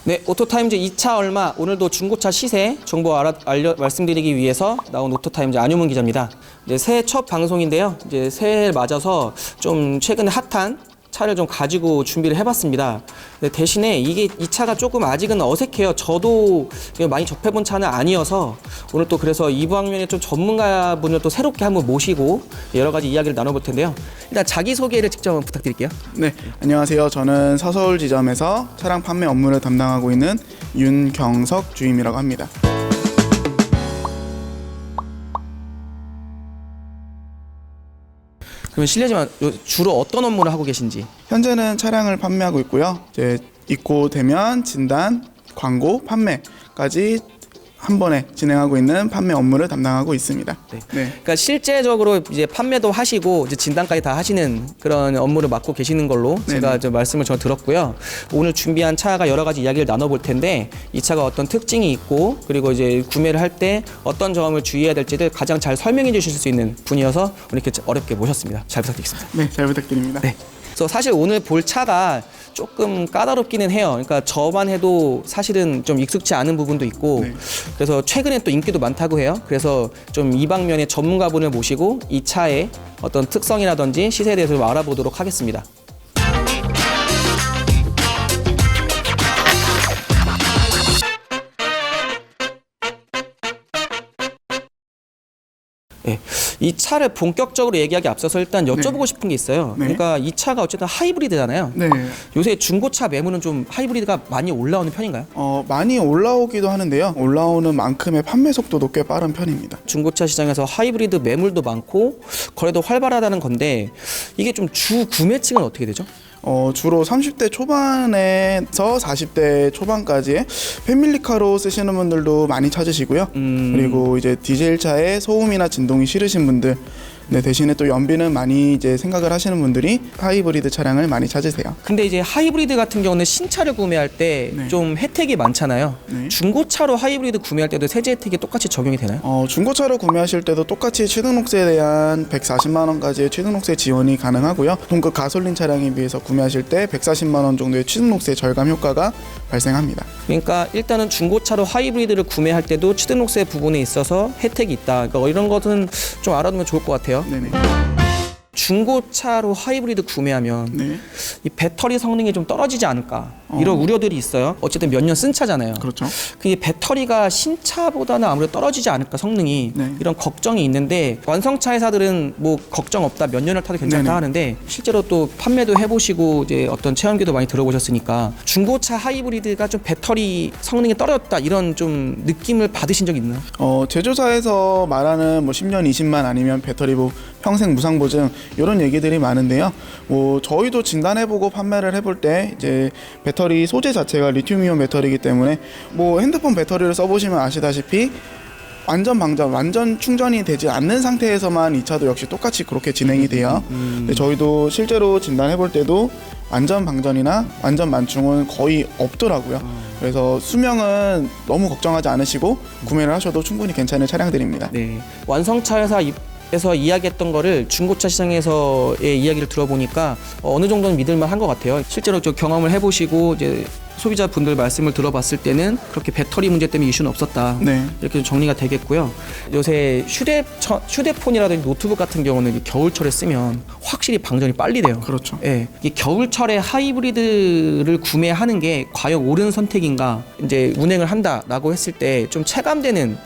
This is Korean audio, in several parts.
네, 오토타임즈 2차 얼마 오늘도 중고차 시세 정보 말씀드리기 위해서 나온 오토타임즈 안유문 기자입니다. 이제 새해 첫 방송인데요. 이제 새해를 맞아서 좀 최근에 핫한 차를 좀 가지고 준비를 해봤습니다. 대신에 이 차가 조금 아직은 어색해요. 저도 많이 접해본 차는 아니어서 오늘 또 그래서 이방면에 좀 전문가분을 또 새롭게 한번 모시고 여러 가지 이야기를 나눠볼 텐데요. 일단 자기소개를 직접 한번 부탁드릴게요. 네, 안녕하세요. 저는 서서울 지점에서 차량 판매 업무를 담당하고 있는 윤경석 주임이라고 합니다. 그러면 실례지만 주로 어떤 업무를 하고 계신지? 현재는 차량을 판매하고 있고요. 이제 입고 되면 진단, 광고, 판매까지 한 번에 진행하고 있는 판매 업무를 담당하고 있습니다. 네. 그러니까 실제적으로 이제 판매도 하시고 이제 진단까지 다 하시는 그런 업무를 맡고 계시는 걸로 제가 좀 말씀을 저 들었고요. 오늘 준비한 차가 여러 가지 이야기를 나눠볼 텐데 이 차가 어떤 특징이 있고 그리고 이제 구매를 할 때 어떤 점을 주의해야 될지를 가장 잘 설명해 주실 수 있는 분이어서 오늘 이렇게 어렵게 모셨습니다. 잘 부탁드리겠습니다. 네, 잘 부탁드립니다. 네. 그래서 사실 오늘 볼 차가 조금 까다롭기는 해요. 그러니까 저만 해도 사실은 좀 익숙치 않은 부분도 있고 그래서 최근에 또 인기도 많다고 해요. 그래서 좀 이 방면의 전문가분을 모시고 이 차의 어떤 특성이라든지 시세에 대해서 좀 알아보도록 하겠습니다. 네. 이 차를 본격적으로 얘기하기 앞서서 일단 여쭤보고 싶은 게 있어요. 그러니까 이 차가 어쨌든 하이브리드잖아요. 네. 요새 중고차 매물은 좀 하이브리드가 많이 올라오는 편인가요? 많이 올라오기도 하는데요. 올라오는 만큼의 판매 속도도 꽤 빠른 편입니다. 중고차 시장에서 하이브리드 매물도 많고 거래도 활발하다는 건데 이게 좀 주 구매층은 어떻게 되죠? 주로 30대 초반에서 40대 초반까지의 패밀리카로 쓰시는 분들도 많이 찾으시고요. 그리고 이제 디젤차에 소음이나 진동이 싫으신 분들, 대신에 또 연비는 많이 이제 생각을 하시는 분들이 하이브리드 차량을 많이 찾으세요. 근데 이제 하이브리드 같은 경우는 신차를 구매할 때 좀 혜택이 많잖아요. 중고차로 하이브리드 구매할 때도 세제 혜택이 똑같이 적용이 되나요? 중고차로 구매하실 때도 똑같이 취등록세에 대한 140만 원까지의 취등록세 지원이 가능하고요. 동급 가솔린 차량에 비해서 구매하실 때 140만 원 정도의 취등록세 절감 효과가 발생합니다. 그러니까 일단은 중고차로 하이브리드를 구매할 때도 취등록세 부분에 있어서 혜택이 있다. 그러니까 이런 것은 좀 알아두면 좋을 것 같아요. 네네. 중고차로 하이브리드 구매하면 이 배터리 성능이 좀 떨어지지 않을까 이런 우려들이 있어요. 어쨌든 몇 년 쓴 차잖아요. 그렇죠. 그 배터리가 신차보다는 아무래도 떨어지지 않을까 성능이 이런 걱정이 있는데 완성차 회사들은 뭐 걱정 없다 몇 년을 타도 괜찮다 하는데 실제로 또 판매도 해보시고 이제 어떤 체험기도 많이 들어보셨으니까 중고차 하이브리드가 좀 배터리 성능이 떨어졌다 이런 좀 느낌을 받으신 적 있나요? 제조사에서 말하는 뭐 10년, 20만 아니면 배터리 평생 무상 보증 이런 얘기들이 많은데요. 뭐 저희도 진단해보고 판매를 해볼 때 이제 배터리 소재 자체가 리튬이온 배터리이기 때문에 뭐 핸드폰 배터리를 써보시면 아시다시피 완전 방전, 완전 충전이 되지 않는 상태에서만 이 차도 역시 똑같이 그렇게 진행이 돼요. 근데 저희도 실제로 진단해볼 때도 완전 방전이나 완전 만충은 거의 없더라고요. 그래서 수명은 너무 걱정하지 않으시고 구매를 하셔도 충분히 괜찮은 차량들입니다. 네. 완성차 회사에서 이야기했던 거를 중고차 시장에서의 이야기를 들어보니까 어느 정도는 믿을만 한 것 같아요. 실제로 좀 경험을 해보시고 이제 소비자분들 말씀을 들어봤을 때는 그렇게 배터리 문제 때문에 이슈는 없었다. 이렇게 좀 정리가 되겠고요. 요새 휴대폰이라든지 노트북 같은 경우는 겨울철에 쓰면 확실히 방전이 빨리 돼요. 그렇죠. 예, 이 겨울철에 하이브리드를 구매하는 게 과연 옳은 선택인가? 이제 운행을 한다라고 했을 때 좀 체감되는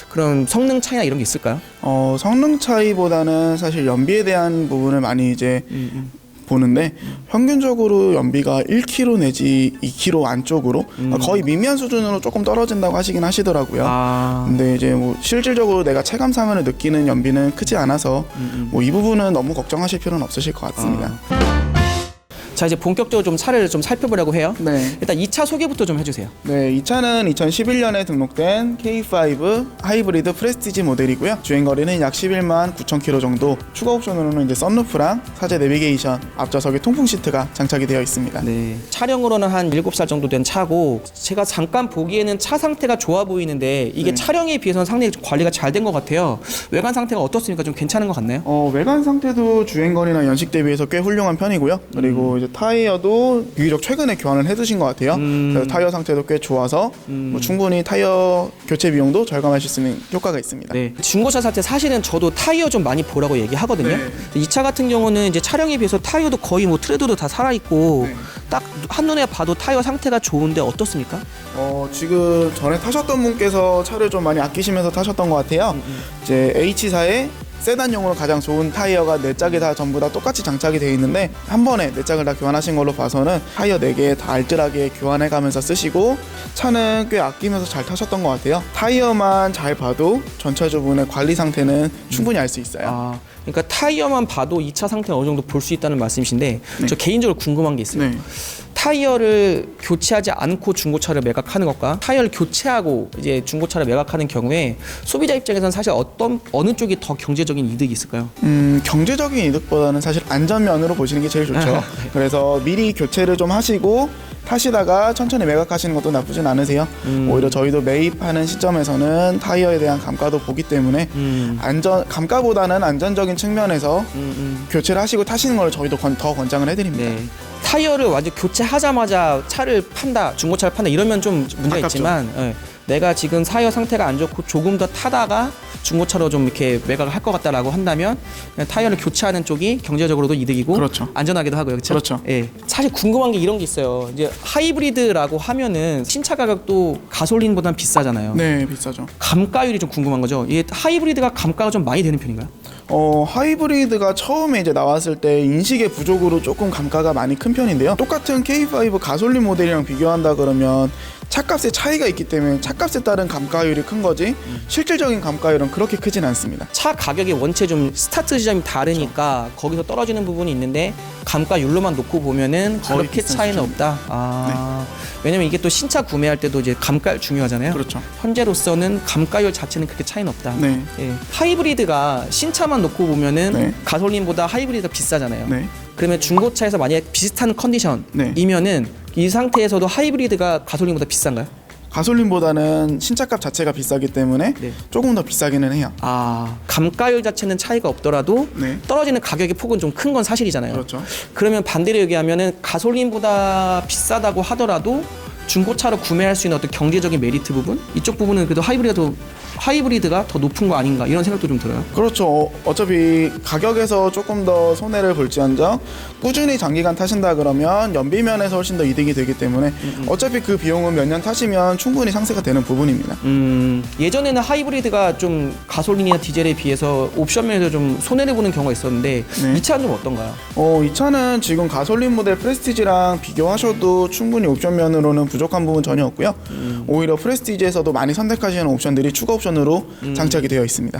그런 성능 차이나 이런 게 있을까요? 성능 차이보다는 사실 연비에 대한 부분을 많이 이제 보는데 평균적으로 연비가 1km 내지 2km 안쪽으로 거의 미미한 수준으로 조금 떨어진다고 하시긴 하시더라고요. 근데 이제 뭐 실질적으로 내가 체감상을 느끼는 연비는 크지 않아서 뭐 이 부분은 너무 걱정하실 필요는 없으실 것 같습니다. 자, 이제 본격적으로 좀 차를 좀 살펴보려고 해요. 일단 이 차 소개부터 좀 해주세요. 네, 이 차는 2011년에 등록된 K5 하이브리드 프레스티지 모델이고요. 주행거리는 약 11만 9천 킬로 정도. 추가 옵션으로는 이제 썬루프랑 사제 내비게이션, 앞좌석에 통풍 시트가 장착이 되어 있습니다. 차량으로는 한 7살 정도 된 차고 제가 잠깐 보기에는 차 상태가 좋아 보이는데 이게 차량에 비해서는 상당히 관리가 잘 된 것 같아요. 외관 상태가 어떻습니까? 좀 괜찮은 것 같나요? 외관 상태도 주행거리나 연식 대비해서 꽤 훌륭한 편이고요. 그리고 이제 이제 타이어도 비교적 최근에 교환을 해두신 것 같아요. 그래서 타이어 상태도 꽤 좋아서 뭐 충분히 타이어 교체 비용도 절감하실 수 있는 효과가 있습니다. 네. 중고차 살 때 사실은 저도 타이어 좀 많이 보라고 얘기하거든요. 네. 이 차 같은 경우는 이제 차량에 비해서 타이어도 거의 뭐 트레드도 다 살아있고 네. 딱 한눈에 봐도 타이어 상태가 좋은데 어떻습니까? 지금 전에 타셨던 분께서 차를 좀 많이 아끼시면서 타셨던 것 같아요. 이제 H사의 세단용으로 가장 좋은 타이어가 4짝이 다 전부 다 똑같이 장착이 되어 있는데 한 번에 4짝을 다 교환하신 걸로 봐서는 타이어 4개 다 알뜰하게 교환해 가면서 쓰시고 차는 꽤 아끼면서 잘 타셨던 것 같아요. 타이어만 잘 봐도 전체적인 관리 상태는 충분히 알 수 있어요. 아, 그러니까 타이어만 봐도 이 차 상태를 어느 정도 볼 수 있다는 말씀이신데 저 개인적으로 궁금한 게 있어요. 네. 타이어를 교체하지 않고 중고차를 매각하는 것과 타이어를 교체하고 이제 중고차를 매각하는 경우에 소비자 입장에서는 사실 어느 쪽이 더 경제적인 이득이 있을까요? 경제적인 이득보다는 사실 안전면으로 보시는 게 제일 좋죠. 그래서 미리 교체를 좀 하시고 타시다가 천천히 매각하시는 것도 나쁘진 않으세요. 오히려 저희도 매입하는 시점에서는 타이어에 대한 감가도 보기 때문에 감가보다는 안전적인 측면에서 교체를 하시고 타시는 걸 저희도 더 권장을 해드립니다. 네. 타이어를 완전 교체하자마자 차를 판다, 중고차를 판다 이러면 좀 문제가 아깝죠. 있지만 내가 지금 타이어 상태가 안 좋고 조금 더 타다가 중고차로 좀 이렇게 매각을 할 것 같다라고 한다면 그냥 타이어를 교체하는 쪽이 경제적으로도 이득이고 그렇죠. 안전하기도 하고요. 그렇죠? 그렇죠. 예. 사실 궁금한 게 이런 게 있어요. 이제 하이브리드라고 하면은 신차 가격도 가솔린보다는 비싸잖아요. 네, 비싸죠. 감가율이 좀 궁금한 거죠. 이게 하이브리드가 감가가 좀 많이 되는 편인가요? 하이브리드가 처음에 이제 나왔을 때 인식의 부족으로 조금 감가가 많이 큰 편인데요. 똑같은 K5 가솔린 모델이랑 비교한다 그러면 차값의 차이가 있기 때문에 차값에 따른 감가율이 큰 거지 실질적인 감가율은 그렇게 크진 않습니다. 차 가격이 원체 좀 스타트 지점이 다르니까 거기서 떨어지는 부분이 있는데 감가율로만 놓고 보면은 거의 그렇게 비슷한 차이는 수준. 없다. 왜냐면 이게 또 신차 구매할 때도 이제 감가율 중요하잖아요. 그렇죠. 현재로서는 감가율 자체는 그렇게 차이는 없다. 네. 예. 하이브리드가 신차만 놓고 보면은 네. 가솔린보다 하이브리드가 비싸잖아요. 네. 그러면 중고차에서 만약에 비슷한 컨디션이면은 이 상태에서도 하이브리드가 가솔린보다 비싼가요? 가솔린보다는 신차값 자체가 비싸기 때문에 네. 조금 더 비싸기는 해요. 감가율 자체는 차이가 없더라도 네. 떨어지는 가격의 폭은 좀 큰 건 사실이잖아요. 그렇죠. 그러면 반대로 얘기하면은 가솔린보다 비싸다고 하더라도 중고차로 구매할 수 있는 어떤 경제적인 메리트 부분 이쪽 부분은 그래도 하이브리드가 더 높은 거 아닌가 이런 생각도 좀 들어요. 그렇죠. 어차피 가격에서 조금 더 손해를 볼지언정 꾸준히 장기간 타신다 그러면 연비면에서 훨씬 더 이득이 되기 때문에 어차피 그 비용은 몇 년 타시면 충분히 상쇄가 되는 부분입니다. 예전에는 하이브리드가 좀 가솔린이나 디젤에 비해서 옵션 면에서 좀 손해를 보는 경우가 있었는데 네. 이 차는 좀 어떤가요? 이 차는 지금 가솔린 모델 프레스티지랑 비교하셔도 충분히 옵션 면으로는 부족한 부분 전혀 없고요. 오히려 프레스티지에서도 많이 선택하시는 옵션들이 추가 옵션으로 장착이 되어 있습니다.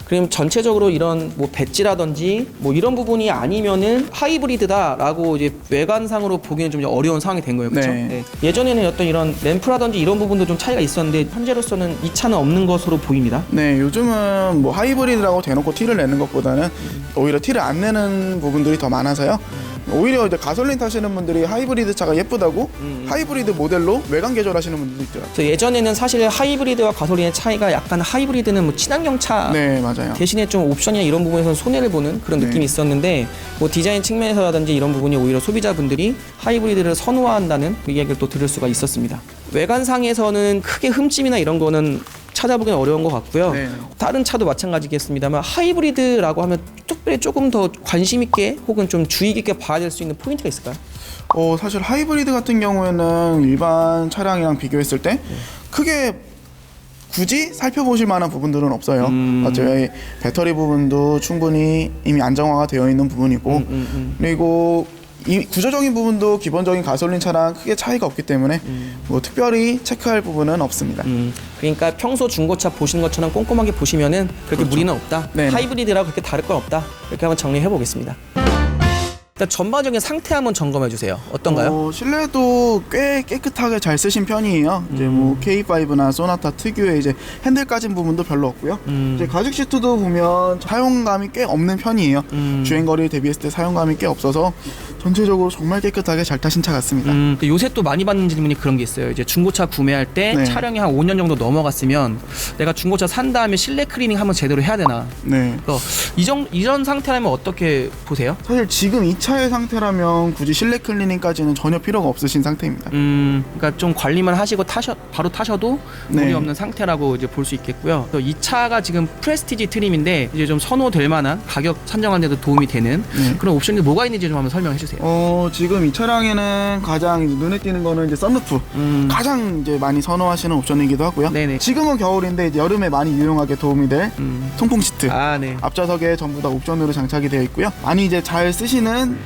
그럼 전체적으로 이런 뭐 배지라든지 뭐 이런 부분이 아니면은 하이브리드다라고 이제 외관상으로 보기는 좀 어려운 상황이 된 거예요, 그렇죠? 네. 예전에는 어떤 이런 램프라든지 이런 부분도 좀 차이가 있었는데 현재로서는 이 차는 없는 것으로 보입니다. 네, 요즘은 뭐 하이브리드라고 대놓고 티를 내는 것보다는 오히려 티를 안 내는 부분들이 더 많아서요. 오히려 이제 가솔린 타시는 분들이 하이브리드 차가 예쁘다고 하이브리드 모델로 외관 개조하시는 분들도 있더라고요. 그래서 예전에는 사실 하이브리드와 가솔린의 차이가 약간 하이브리드는 뭐 친환경 차 네, 맞아요. 대신에 좀 옵션이나 이런 부분에서 손해를 보는 그런 느낌이 있었는데 뭐 디자인 측면에서라든지 이런 부분이 오히려 소비자분들이 하이브리드를 선호한다는 그 이야기를 또 들을 수가 있었습니다. 외관상에서는 크게 흠집이나 이런 거는 찾아보기는 어려운 것 같고요. 네. 다른 차도 마찬가지겠습니다만 하이브리드라고 하면 특별히 조금 더 관심 있게 혹은 좀 주의 깊게 봐야 될 수 있는 포인트가 있을까요? 사실 하이브리드 같은 경우에는 일반 차량이랑 비교했을 때 크게 굳이 살펴보실 만한 부분들은 없어요. 어차피 배터리 부분도 충분히 이미 안정화가 되어 있는 부분이고 그리고 이 구조적인 부분도 기본적인 가솔린 차랑 크게 차이가 없기 때문에 뭐 특별히 체크할 부분은 없습니다. 그러니까 평소 중고차 보시는 것처럼 꼼꼼하게 보시면은 그렇게 무리는 없다. 네네. 하이브리드라고 그렇게 다를 건 없다. 이렇게 한번 정리해 보겠습니다. 일단 전반적인 상태 한번 점검해 주세요. 어떤가요? 실내도 꽤 깨끗하게 잘 쓰신 편이에요. 이제 뭐 K5나 소나타 특유의 이제 핸들 까진 부분도 별로 없고요. 이제 가죽 시트도 보면 사용감이 꽤 없는 편이에요. 주행거리 대비했을 때 사용감이 꽤 없어서 전체적으로 정말 깨끗하게 잘 타신 차 같습니다. 근데 요새 또 많이 받는 질문이 그런 게 있어요. 이제 중고차 구매할 때 네. 차량이 한 5년 정도 넘어갔으면 내가 중고차 산 다음에 실내 클리닝 한번 제대로 해야 되나? 네. 그래서 이런 상태라면 어떻게 보세요? 사실 지금 이 차의 상태라면 굳이 실내 클리닝까지는 전혀 필요가 없으신 상태입니다. 그러니까 좀 관리만 하시고 바로 타셔도 네. 무리 없는 상태라고 이제 볼 수 있겠고요. 이 차가 지금 프레스티지 트림인데 이제 좀 선호될 만한 가격 산정하는 데도 도움이 되는 네. 그런 옵션이 뭐가 있는지 좀 한번 설명해 주세요. 지금 이 차량에는 가장 이제 눈에 띄는 거는 이제 썬루프. 가장 이제 많이 선호하시는 옵션이기도 하고요. 네네. 지금은 겨울인데 이제 여름에 많이 유용하게 도움이 될 통풍 시트. 아, 네. 앞좌석에 전부 다 옵션으로 장착이 되어 있고요. 많이 이제 잘 쓰시는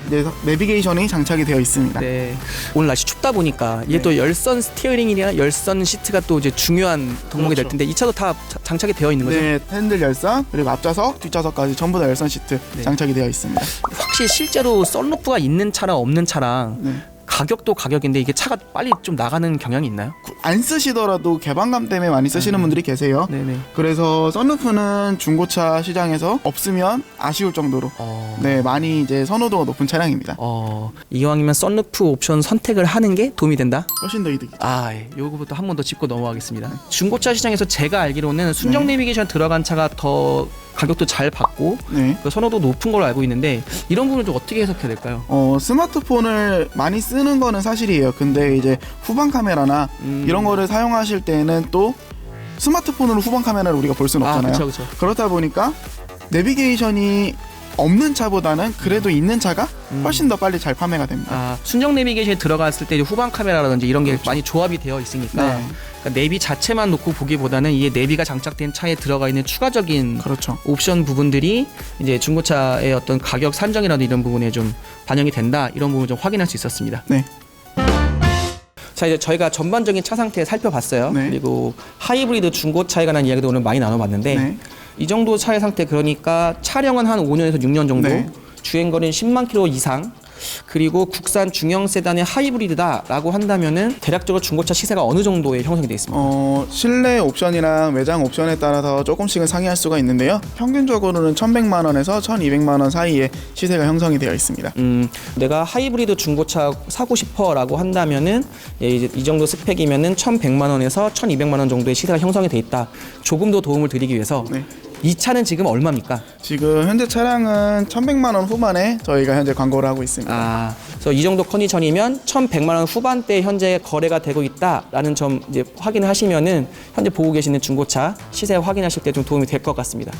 내비게이션이 장착이 되어 있습니다. 네. 오늘 날씨 춥다 보니까 이게 네. 또 열선 스티어링이나 열선 시트가 또 이제 중요한 덕목이 될 그렇죠. 텐데 이 차도 다 장착이 되어 있는 거죠? 네, 핸들 열선 그리고 앞좌석, 뒷좌석까지 전부 다 열선 시트 네. 장착이 되어 있습니다. 확실히 실제로 썬루프가 있는 차랑 없는 차랑 네. 가격도 가격인데 이게 차가 빨리 좀 나가는 경향이 있나요? 안 쓰시더라도 개방감 때문에 많이 쓰시는 분들이 계세요. 네네. 그래서 썬루프는 중고차 시장에서 없으면 아쉬울 정도로 네, 많이 이제 선호도가 높은 차량입니다. 이왕이면 썬루프 옵션 선택을 하는 게 도움이 된다? 훨씬 더 이득이죠. 아, 예. 요거부터 한 번 더 짚고 넘어가겠습니다. 중고차 시장에서 제가 알기로는 순정 내비게이션 들어간 차가 더 가격도 잘 받고 네. 그 선호도 높은 걸로 알고 있는데 이런 부분을 좀 어떻게 해석해야 될까요? 스마트폰을 많이 쓰는 거는 사실이에요. 근데 이제 후방 카메라나 이런 거를 사용하실 때는 또 스마트폰으로 후방 카메라를 우리가 볼 수는 없잖아요. 그렇죠. 그렇다 보니까 내비게이션이 없는 차보다는 그래도 있는 차가 훨씬 더 빨리 잘 판매가 됩니다. 순정 내비게이션에 들어갔을 때 이제 후방 카메라라든지 이런 게 많이 조합이 되어 있으니까 네. 그러니까 내비 자체만 놓고 보기보다는 이게 내비가 장착된 차에 들어가 있는 추가적인 그렇죠. 옵션 부분들이 이제 중고차의 어떤 가격 산정이라든지 이런 부분에 좀 반영이 된다 이런 부분을 좀 확인할 수 있었습니다. 네. 자, 이제 저희가 전반적인 차 상태 살펴봤어요. 네. 그리고 하이브리드 중고차에 관한 이야기도 오늘 많이 나눠봤는데 네. 이 정도 차의 상태 그러니까 차량은 한 5년에서 6년 정도, 네. 주행거리는 10만 킬로 이상, 그리고 국산 중형 세단의 하이브리드다라고 한다면은 대략적으로 중고차 시세가 어느 정도에 형성이 되어 있습니까? 실내 옵션이랑 외장 옵션에 따라서 조금씩은 상이할 수가 있는데요. 평균적으로는 1,100만 원에서 1,200만 원 사이에 시세가 형성이 되어 있습니다. 내가 하이브리드 중고차 사고 싶어라고 한다면은 이제 이 정도 스펙이면은 1,100만 원에서 1,200만 원 정도의 시세가 형성이 돼 있다. 조금 더 도움을 드리기 위해서 네. 이 차는 지금 얼마입니까? 지금 현재 차량은 1,100만 원 후반에 저희가 현재 광고를 하고 있습니다. 그래서 이 정도 컨디션이면 1,100만 원 후반대 현재 거래가 되고 있다라는 점 이제 확인을 하시면은 현재 보고 계시는 중고차 시세 확인하실 때 좀 도움이 될 것 같습니다.